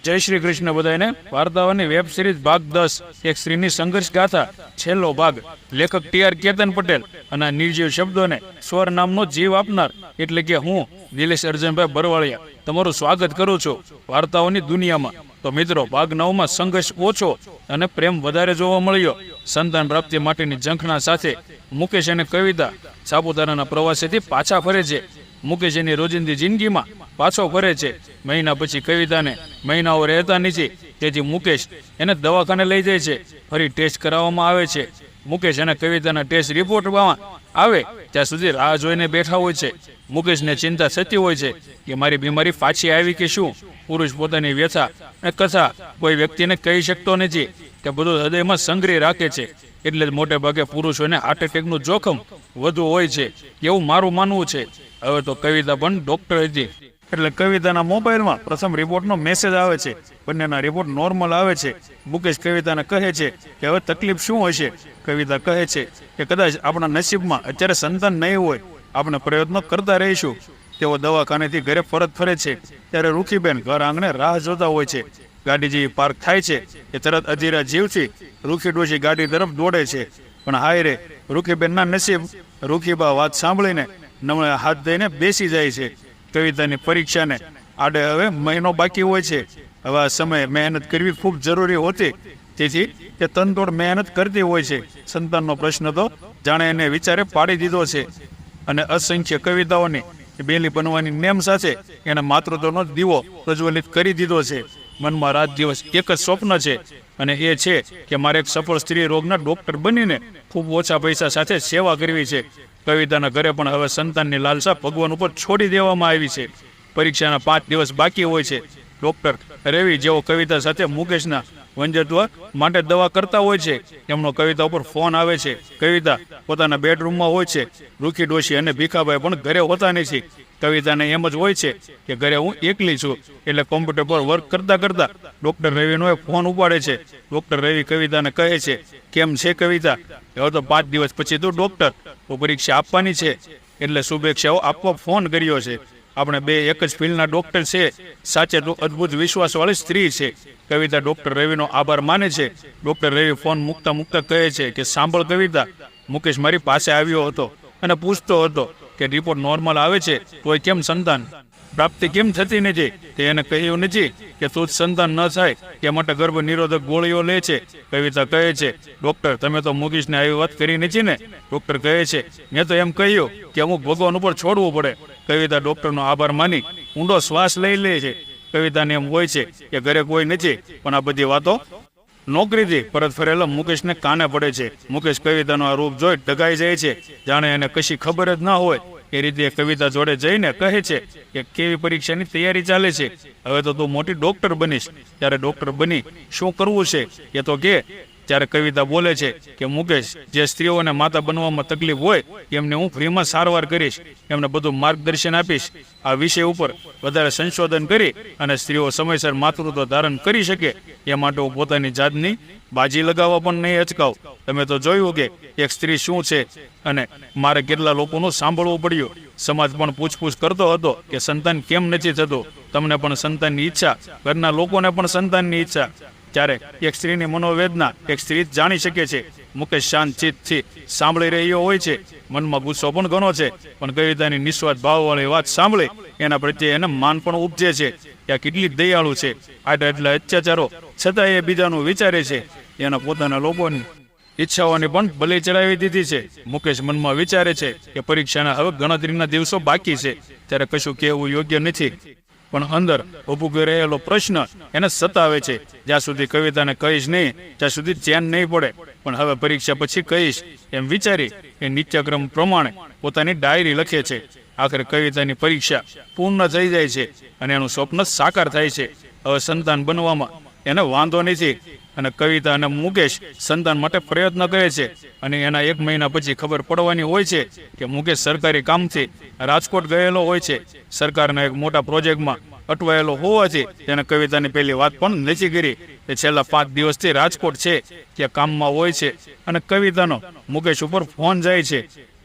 જય શ્રી કૃષ્ણ બધાને। વાર્તાઓની web series ભાગ 10 એક સ્ત્રીની સંઘર્ષ ગાથા છેલ્લો ભાગ। લેખક ટી.આર. કેતન પટેલ અને નિર્જીવ શબ્દોને સ્વર નામનો જીવ આપનાર એટલે કે હું દિલેશ અર્જનભાઈ બરવાળિયા તમારું સ્વાગત કરું છું વાર્તાઓની દુનિયામાં। તો મિત્રો, ભાગ 9માં સંઘર્ષ ઓછો અને પ્રેમ વધારે જોવા મળ્યો। સંતાન પ્રાપ્તિ માટેની ઝંખના સાથે મુકેશ અને કવિતા સાપુતારાના પ્રવાસેથી પાછા ફરે છે। મુકેશ એની રોજિંદી જિંદગીમાં પાછો ફરે છે। મહિના પછી કવિતાને મહિનાઓ રહેતા નથી, તેથી મુકેશ એને દવાખાને લઈ જાય છે। ફરી ટેસ્ટ કરાવવામાં આવે છે। મુકેશ અને કવિતાના ટેસ્ટ રિપોર્ટમાં આવે ત્યાં સુધી રાહ જોઈને બેઠા હોય છે। મુકેશને ચિંતા થતી હોય છે કે મારી બીમારી પાછી આવી કે શું। પુરુષ પોતાની વ્યથા અને કથા કોઈ વ્યક્તિને કહી શકતો નથી, તે બધું હૃદયમાં સંગ્રહી રાખે છે। એટલે જ મોટે ભાગે પુરુષોને હાર્ટ એટેકનું જોખમ વધુ હોય છે, એવું મારું માનવું છે। હવે તો કવિતા પણ ડોક્ટર હતી, એટલે કવિતાના મોબાઈલમાં પ્રથમ રિપોર્ટનો મેસેજ આવે છે। બંનેના રિપોર્ટ નોર્મલ આવે છે। મુકેશ કવિતાને કહે છે કે હવે તકલીફ શું હશે। કવિતા કહે છે કે કદાચ આપણા નસીબમાં અત્યારે સંતાન નહીં હોય, આપણે પ્રયત્નો કરતા રહીશું। તેઓ દવાખાનેથી ઘરે પરત ફરે છે ત્યારે રૂખીબેન ઘર આંગણે રાહ જોતા હોય છે। ગાડી જેવી પાર્ક થાય છે એ તરત અધીરા જીવથી રૂખી ડોશી ગાડી તરફ દોડે છે, પણ હાય રે રૂખીબેનના નસીબ। રૂખીબા વાત સાંભળીને નમળે હાથ દઈને બેસી જાય છે। કવિતાની પરીક્ષાને આડે હવે મહિનો બાકી હોય છે। હવે આ સમયે મહેનત કરવી ખૂબ જરૂરી હોતી, તેથી તે તનતોડ મહેનત કરતી હોય છે। સંતાનનો પ્રશ્ન તો જાણે એને વિચારે પાડી દીધો છે, અને અસંખ્ય કવિતાઓની બેલી બનવાની નેમ સાથે એને માતૃત્વનો દીવો પ્રજ્વલિત કરી દીધો છે। મનમાં રાત દિવસ એક જ સ્વપ્ન છે, અને એ છે કે મારે એક સફળ સ્ત્રી રોગના ડોક્ટર બનીને ખૂબ ઓછા પૈસા સાથે સેવા કરવી છે। કવિતાના ઘરે પણ હવે સંતાનની લાલસા ભગવાન ઉપર છોડી દેવામાં આવી છે। પરીક્ષાના 5 દિવસ બાકી હોય છે। ડોક્ટર રવિ જેવો કવિતા સાથે મુકેશના વંજત્વ માટે દવા કરતા હોય છે। એમનો કવિતા ઉપર ફોન આવે છે। કવિતા પોતાના બેડરૂમમાં હોય છે। રૂખી ડોશી અને ભીખાભાઈ પણ ઘરે હોતા નથી। કવિતાને એમ જ હોય છે કે ઘરે હું એકલી છું, એટલે કોમ્પ્યુટર પર વર્ક કરતા કરતા ડોક્ટર રવિનો ફોન ઉપાડે છે। ડોક્ટર રવિ કવિતાને કહે છે, કેમ છે કવિતા? હવે તો 5 દિવસ પછી તું ડોક્ટર તો પરીક્ષા આપવાની છે, એટલે શુભેચ્છાઓ આપવા ફોન કર્યો છે। આપણે બે એક જ ફિલ્ડના ડોક્ટર છે, સાચે તો અદ્ભુત વિશ્વાસવાળી સ્ત્રી છે। કવિતા ડોક્ટર રવિનો આભાર માને છે। ડોક્ટર રવિ ફોન મૂકતા મૂકતા કહે છે કે સાંભળ કવિતા, મુકેશ મારી પાસે આવ્યો હતો અને પૂછતો હતો કે રિપોર્ટ નોર્મલ આવે છે તોય કેમ સંતાન પ્રાપ્તિ કેમ થતી નથી। તે એને કહ્યું નથી કે તું જ સંતાન ન થાય તે માટે ગર્ભ નિરોધક ગોળીઓ લે છે। કવિતા કહે છે, ડોક્ટર તમે તો મુકેશને આવી વાત કરી નથી ને? ડોક્ટર કહે છે, મેં તો એમ કહ્યું કે અમુક ભગવાન ઉપર છોડવું પડે। કવિતા ડોક્ટરનો આભાર માની ઊંડો શ્વાસ લઈ લે છે। કવિતાને એમ હોય છે કે ઘરે કોઈ નથી, પણ આ બધી વાતો નોકરીથી પરત ફરેલા મુકેશને કાને પડે છે। મુકેશ કવિતાનો આ રૂપ જોઈ ડગાઈ જાય છે, જાણે એને કશી ખબર જ ના હોય એ રીતે કવિતા જોડે જઈને કહે છે કે કેવી પરીક્ષાની તૈયારી ચાલે છે? હવે તો તું મોટી ડોક્ટર બનીશ, ત્યારે ડોક્ટર બની શું કરવું છે એ તો કે। ત્યારે કવિતા બોલે છે કે મુકેશ, જે સ્ત્રીઓને માતા બનવામાં તકલીફ હોય એમને હું ફ્રીમાં સારવાર કરીશ, એમને બધું માર્ગદર્શન આપીશ। આ વિષય ઉપર વધારે સંશોધન કરી અને સ્ત્રીઓ સમયસર માતૃત્વ ધારણ કરી શકે એ માટે હું પોતાની જાતની બાજી લગાવવા પણ નહીં અચકાવ। તમે તો જોયું કે એક સ્ત્રી શું છે, અને મારે કેટલા લોકોનું સાંભળવું પડ્યું। સમાજ પણ પૂછપૂછ કરતો હતો કે સંતાન કેમ નથી થતું, તમને પણ સંતાનની ઈચ્છા, ઘરના લોકોને પણ સંતાનની ઈચ્છા। ત્યારે એક સ્ત્રીની મનોવેદના એક સ્ત્રી જ જાણી શકે છે। મુકેશ શાંત ચિત્તથી સાંભળી રહ્યો હોય છે। મનમાં ગુસ્સો પણ ઘણો છે, પણ કવિતાની નિસ્વાર્થ ભાવવાળી વાત સાંભળી એના પ્રત્યે એને માન પણ ઉપજે છે કે આ કેટલી દયાળુ છે। આટલા અત્યાચારો છતાં એ બીજાનું વિચારે છે, એના પોતાના લોકોની ઈચ્છાઓની પણ બલી ચડાવી દીધી છે। મુકેશ મનમાં વિચારે છે કે પરીક્ષાના હવે ગણતરીના દિવસો બાકી છે, ત્યારે કશું કહેવું યોગ્ય નથી, પણ અંદર ઊભો રહેલો પ્રશ્ન એને સતાવે છે। જ્યાં સુધી કવિતાને કહીશ નહીં ત્યાં સુધી ચેન નહીં પડે, પણ હવે પરીક્ષા પછી કહીશ એમ વિચારી એ નિત્યક્રમ પ્રમાણે પોતાની ડાયરી લખે છે। આખરે કવિતાની પરીક્ષા પૂર્ણ થઈ જાય છે અને એનું સ્વપ્ન સાકાર થાય છે। હવે સંતાન બનવામાં એને વાંધો નથી, અને કવિતા અને મુકેશ સંતાન માટે પ્રયત્ન કરે છે। અને એના 1 મહિના પછી ખબર પડવાની હોય છે કે મુકેશ સરકારી કામથી રાજકોટ ગયેલો હોય છે। સરકારના એક મોટા પ્રોજેક્ટમાં અટવાયેલો હોવાથી તેને કવિતાની પહેલી વાત પણ નથી કરી। તે છેલ્લા 5 દિવસથી રાજકોટ છે, ત્યાં કામમાં હોય છે, અને કવિતાનો મુકેશ ઉપર ફોન જાય છે,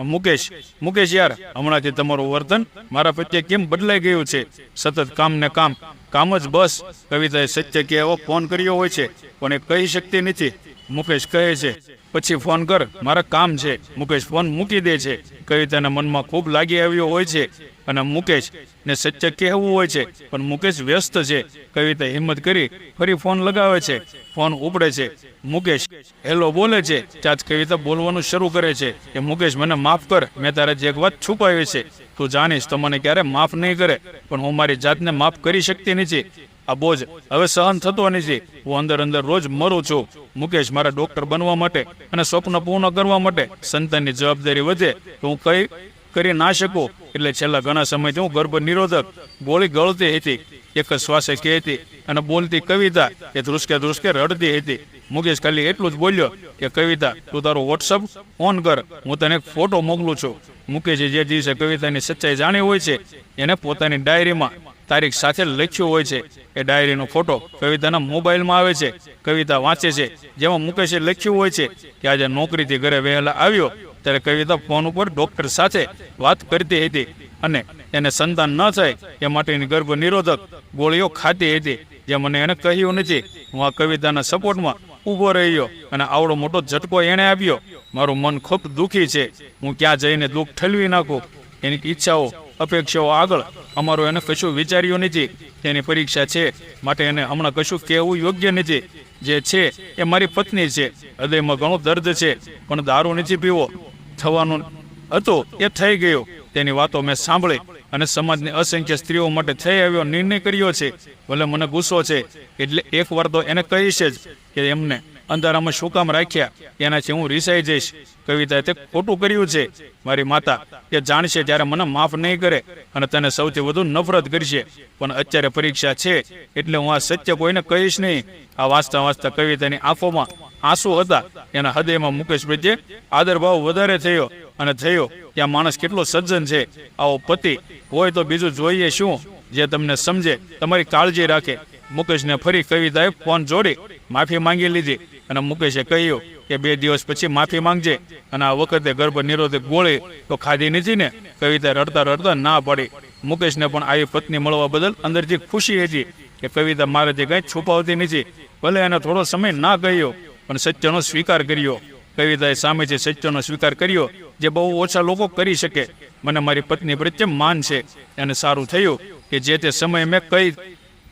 મુકેશ યાર, હમણાંથી તમારું વર્તન મારા પ્રત્યે કેમ બદલાઈ ગયું છે? સતત કામ ને કામ, કામ જ બસ. કવિતાએ સત્ય કે એવો ફોન કર્યો હોય છે પણ એ કહી શકતી નથી. મુકેશ કહે છે, પછી ફોન કર, મારા કામ છે. મુકેશ ફોન મૂકી દે છે. કવિતાના મનમાં ખૂબ લાગી આવ્યો હોય છે અને મુકેશ ને સત્ય કહેવું હોય છે પણ મુકેશ વ્યસ્ત છે. કવિતા હિંમત કરી ફરી ફોન લગાવે છે. ફોન ઉપડે છે. મુકેશ હેલો બોલે છે. ત્યાં જ કવિતા બોલવાનું શરૂ કરે છે કે મુકેશ, મને માફ કર, મેં તારાથી એક વાત છુપાવી છે. તું જાણીશ તો મને ક્યારે માફ નહીં કરે, પણ હું મારી જાતને માફ કરી શકતી નથી. આ બોજ હવે સહન થતો નથી. હું અંદર રોજ મરું છું. મુકેશ, મારા ડોક્ટર બનવા માટે અને સ્વપ્ન પૂર્ણ કરવા માટે સંતાનની જવાબદારી વધે તો હું કઈ કરી ના શકું. એટલે છેલ્લા ઘણા સમયથી હું ગર્ભ નિરોધક ગોળી ગળતી હતી. એક જ શ્વાસે કહેતી અને બોલતી કવિતા એ ધ્રુસકે રડતી હતી. મુકેશ ખાલી એટલું જ બોલ્યો કે કવિતા, તું તારું વોટ્સઅપ ઓન કર, હું તને એક ફોટો મોકલું છું. મુકેશે જે દિવસે કવિતાની સચ્ચાઈ જાણી હોય છે એને પોતાની ડાયરીમાં તારીખ સાથે લખ્યું હોય છે. એ ડાયરીનો ફોટો કવિતાના મોબાઈલમાં આવે છે. કવિતા વાંચે છે, જેમાં મુકેશે લખ્યું હોય છે કે આજે નોકરીથી ઘરે વહેલા આવ્યો ત્યારે કવિતા ફોન ઉપર ડોક્ટર સાથે વાત કરતી હતી અને એને સંતાન ન થાય એ માટેની ગર્ભ નિરોધક ગોળીઓ ખાતી હતી. જે મને એને કહ્યું નથી. હું આ કવિતાના સપોર્ટમાં ઊભો રહ્યો અને આવડો મોટો ઝટકો એણે આપ્યો. મારું મન ખૂબ દુઃખી છે. હું ક્યાં જઈને દુઃખ ઠલવી નાખું. એની ઈચ્છાઓ અપેક્ષાઓ આગળ અમારું એને કશું વિચાર્યું નથી. તેની પરીક્ષા છે માટે એને હમણાં કશું કહેવું યોગ્ય નથી. જે છે એ મારી પત્ની છે. હૃદયમાં ઘણું દર્દ છે પણ દારૂ નથી પીવો. થવાનું હતું એ થઈ ગયું. તેની વાતો મેં સાંભળી અને સમાજની અસંખ્ય સ્ત્રીઓ માટે થઈ આવ્યો નિર્ણય કર્યો છે. ભલે મને ગુસ્સો છે એટલે એક વાર તો એને કહીશ જ કે એમને અંધારામાં શું કામ રાખ્યા, એનાથી હું રીસાઈ જઈશ. કવિતાએ તે ખોટું કર્યું છે. મારી માતા એ જાણશે ત્યારે મને માફ નહીં કરે અને તને સૌથી વધુ નફરત કરશે. પણ અત્યારે પરીક્ષા છે એટલે હું આ સત્ય કોઈને કહીશ નહીં. આ વાંચતા કવિતાની આંખોમાં આંસુ હતા. એના હૃદયમાં મુકેશ પ્રત્યે આદરભાવ વધારે થયો અને થયો કે આ માણસ કેટલો સજ્જન છે. આવો પતિ હોય તો બીજું જોઈએ શું, જે તમને સમજે, તમારી કાળજી રાખે. મુકેશને ફરી કવિતાએ ફોન જોડી માફી માંગી લીધી અને મુકેશે કહ્યું કે 2 દિવસ પછી માફી માંગજે અને આ વખતે ગર્ભ નિરોધક ગોળી તો ખાધી નથી ને? કવિતા રડતા ના પાડી. મુકેશને પણ આવી પત્ની મળવા બદલ અંદરથી ખુશી હતી કે કવિતા મારાથી કંઈ છુપાવતી નથી. ભલે એને થોડો સમય ના કહ્યો પણ સત્યનો સ્વીકાર કર્યો. કવિતાએ સામેથી સત્યનો સ્વીકાર કર્યો જે બહુ ઓછા લોકો કરી શકે. મને મારી પત્ની પ્રત્યે માન છે. એને સારું થયું કે જે તે સમયે મેં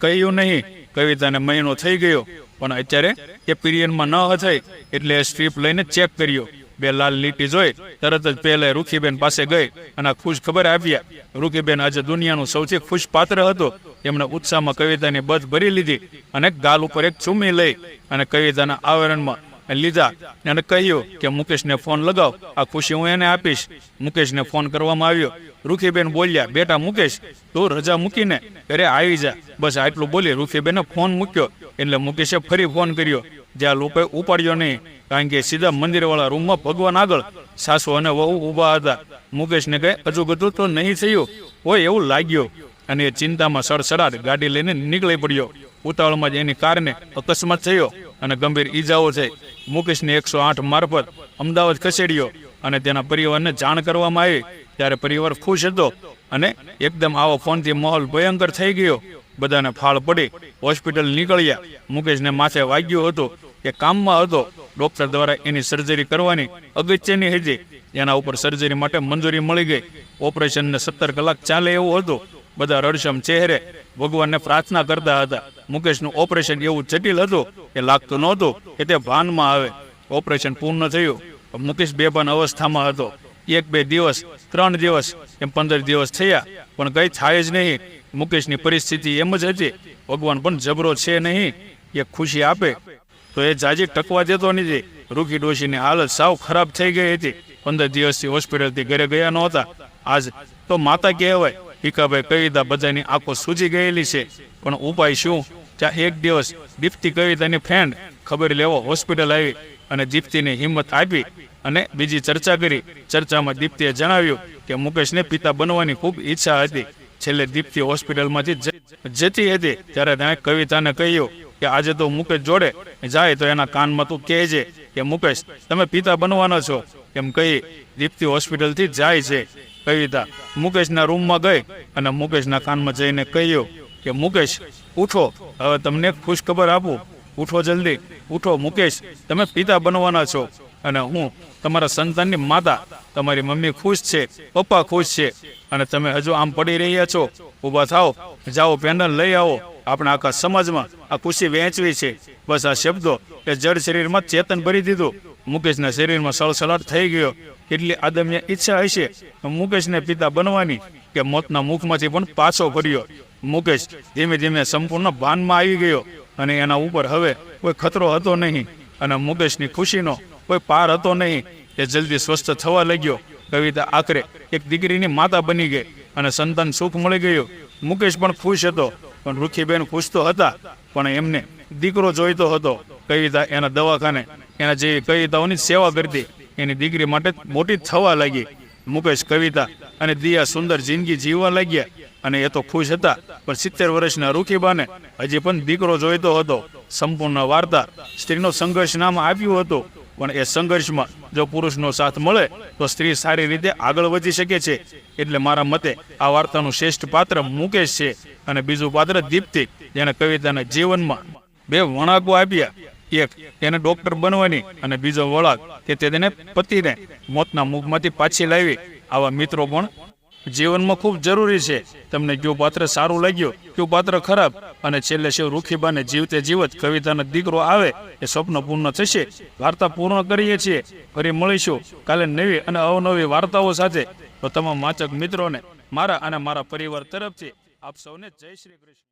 કહ્યું નહીં. કવિતાને મહિનો થઈ ગયો પણ અત્યારે એ પીરિયડમાં ન હતી એટલે એ સ્ટ્રીપ લઈને ચેક કર્યો. 2 લાલ લીટી જોઈ તરત જ પહેલા રૂખીબેન પાસે ગઈ અને ખુશ ખબર આપ્યા. રૂખીબેન આજે દુનિયાનું સૌથી ખુશ પાત્ર હતો. એમણે ઉત્સાહમાં કવિતાની બધ ભરી લીધી અને ગાલ ઉપર એક ચૂમી લઈ અને કવિતાના આવરણમાં લીધા અને કહ્યું કે મુકેશને ફોન લગાવ, આ ખુશી હું એને આપીશ. મુકેશને ફોન કરવામાં આવ્યો. રૂખીબેન બોલ્યા, બેટા મુકેશ, તું રજા મૂકીને ઘરે આવી જા. બસ આટલું બોલી રૂખીબેને ફોન મૂક્યો એટલે મુકેશે ફરી ફોન કર્યો. જ્યાં લોકોએ ઉપાડ્યો નહીં કારણ કે સીધા મંદિરવાળા રૂમમાં ભગવાન આગળ સાસુ અને વહુ ઊભા હતા. મુકેશને કંઈ અજુગતું તો નહીં થયું હોય એવું લાગ્યું અને એ ચિંતામાં સડસડાટ ગાડી લઈને નીકળી પડ્યો. ઉતાવળમાં જ એની કારને અકસ્માત થયો અને ગંભીર ઈજાઓ થઈ. મુકેશને 108 મારફત અમદાવાદ ખસેડ્યો અને તેના પરિવારને જાણ કરવામાં આવી. ત્યારે પરિવાર ખુશ હતો અને એકદમ આવો ફોનથી માહોલ ભયંકર થઈ ગયો. બધાને ફાળ પડી હોસ્પિટલ નીકળ્યા. મુકેશને માથે વાગ્યું હતું કે કામમાં હતો. ડોક્ટર દ્વારા એની સર્જરી કરવાની અગત્યની હતી. એના ઉપર સર્જરી માટે મંજૂરી મળી ગઈ. ઓપરેશનને 17 કલાક ચાલે એવું હતું. બધા રડશમ ચહેરે ભગવાનને પ્રાર્થના કરતા હતા. મુકેશનું ઓપરેશન એવું જટિલ હતું કે લાગતું નહોતું કે તે ભાનમાં આવે. ઓપરેશન પૂર્ણ થયું. મુકેશ બેભાન અવસ્થામાં હતો. 1-2 દિવસ 3 દિવસ એમ 15 દિવસ થયા પણ કંઈ થાય જ નહીં. મુકેશની પરિસ્થિતિ એમ જ હતી. ભગવાન પણ જબરો છે નહીં. એ ખુશી આપે તો એ જાજી ટકવા દેતો નથી. રૂખી ડોશીની હાલત સાવ ખરાબ થઈ ગઈ હતી. 15 દિવસથી હોસ્પિટલથી ઘરે ગયા નહોતા. આજ તો માતા કહેવાય. ભીખાભાઈ કવિતા બધાની આંખો સૂજી ગયેલી છે પણ ઉપાય શું? ત્યાં એક દિવસ દીપ્તિ કવિતાની ફ્રેન્ડ ખબર લેવા હોસ્પિટલ આવી અને દીપ્તિને હિંમત આપી અને બીજી ચર્ચા કરી. ચર્ચામાં દીપ્તિએ જણાવ્યું કે મુકેશને પિતા બનવાની ખૂબ ઈચ્છા હતી. છેલ્લે દીપ્તિ હોસ્પિટલમાંથી જતી હતી ત્યારે તેણે કવિતાને કહ્યું કે આજે તો મુકેશ જોડે જાય તો એના કાનમાં તું કહેજે કે મુકેશ તમે પિતા બનવાના છો એમ કહી દીપ્તિ હોસ્પિટલથી જાય છે. કવિતા મુકેશના રૂમમાં ગઈ અને મુકેશના કાનમાં જઈને કહ્યું કે મુકેશ ઉઠો, હવે તમને ખુશખબર આપું, ઉઠો જલ્દી, ઉઠો મુકેશ, તમે પિતા બનવાના છો અને હું તમારા સંતાનની માતા, તમારી મમ્મી ખુશ છે, પપ્પા ખુશ છે અને તમે હજુ આમ પડી રહ્યા છો. ઊભા થાઓ, જાઓ પેનલ લઈ આવો, આપણે આખા સમાજમાં આ ખુશી વહેંચવી છે. બસ આ શબ્દો એ જડ શરીરમાં ચેતન ભરી દીધું. મુકેશના શરીરમાં સળસળાટ થઈ ગયો. કેટલી આદમ્ય ઈચ્છા હશે મુકેશને પિતા બનવાની કે મોતના મુખમાંથી પણ પાછો ફર્યો. મુકેશ ધીમે ધીમે સંપૂર્ણ ભાનમાં આવી ગયો અને એના ઉપર હવે કોઈ ખતરો હતો નહીં અને મુકેશની ખુશીનો કોઈ પાર હતો નહીં. એ જલ્દી સ્વસ્થ થવા લાગ્યો. કવિતા આખરે એક દીકરીની માતા બની ગઈ અને સંતાન સુખ મળી ગયું. મુકેશ પણ ખુશ હતો, પણ રૂખીબેન ખુશ તો હતા પણ એમને દીકરો જોઈતો હતો. કવિતા એના દવાખાને એના જેવી કવિતાઓની સેવા કરતી, એની દીકરી માટે મોટી થવા લાગી. મુકેશ, કવિતા અને દિયા સુંદર જિંદગી જીવવા લાગ્યા અને એ તો ખુશ હતા, પણ 70 વર્ષના રૂખીબાને હજી પણ દીકરો જોઈતો હતો. સંપૂર્ણ વાર્તા સ્ત્રીનો સંઘર્ષ નામ આપ્યું હતું, પણ એ સંઘર્ષમાં જો પુરુષનો સાથ મળે તો સ્ત્રી સારી રીતે આગળ વધી શકે છે. એટલે મારા મતે આ વાર્તાનું શ્રેષ્ઠ પાત્ર મુકેશ છે અને બીજું પાત્ર દીપ્તિ, જેને કવિતાના જીવનમાં 2 વળાંકો આપ્યા. એક એને ડોક્ટર બનવાની અને બીજો વળાંક કે તેને પતિને મોતના મુખમાંથી પાછી લાવી. આવા મિત્રો પણ જીવનમાં ખૂબ જરૂરી છે. તમને કયું પાત્ર સારું લાગ્યું, કયું પાત્ર ખરાબ, અને છેલ્લે શિવ રૂખીબાને જીવતે જીવત કવિતાનો દીકરો આવે એ સ્વપ્ન પૂર્ણ થશે. વાર્તા પૂર્ણ કરીએ છીએ. ફરી મળીશું કાલે નવી અને અવનવી વાર્તાઓ સાથે. તો તમામ વાચક મિત્રોને મારા અને મારા પરિવાર તરફથી આપ સૌને જય શ્રી કૃષ્ણ.